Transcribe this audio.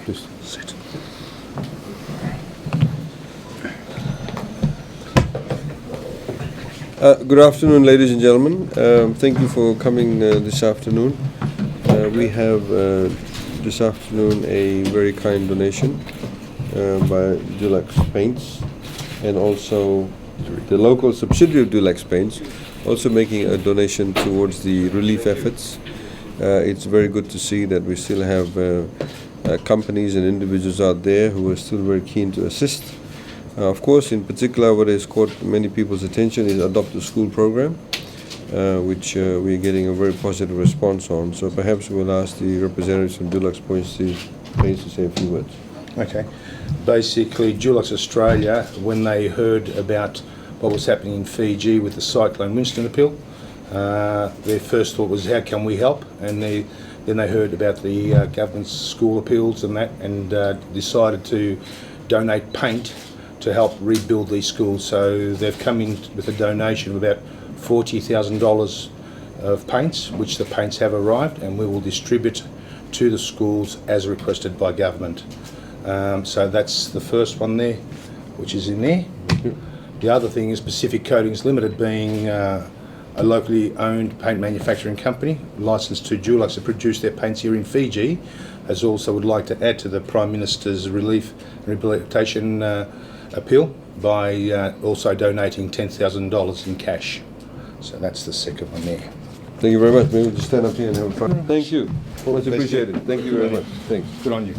Please sit. Good afternoon, ladies and gentlemen. Thank you for coming this afternoon. We have this afternoon a very kind donation by Dulux Paints, and also the local subsidiary of Dulux Paints also making a donation towards the relief efforts. It's very good to see that we still have companies and individuals out there who are still very keen to assist. Of course, in particular, what has caught many people's attention is Adopt a School program, which we're getting a very positive response on. So perhaps we'll ask the representatives from Dulux Paints to say a few words. Okay. Basically, Dulux Australia, when they heard about what was happening in Fiji with the Cyclone Winston appeal, their first thought was, how can we help? And then they heard about the government's school appeals and that, and decided to donate paint to help rebuild these schools. So they've come in with a donation of about $40,000 of paints, which the paints have arrived, and we will distribute to the schools as requested by government. So that's the first one there, which is in there. The other thing is Pacific Coatings Limited, being a locally owned paint manufacturing company licensed to Dulux to produce their paints here in Fiji, as also would like to add to the Prime Minister's Relief and Rehabilitation appeal by also donating $10,000 in cash. So that's the second one there. Thank you very much. Maybe we'll just stand up here and have a fun. Thank you. Much appreciated. Thank you very much. Thanks. Good on you.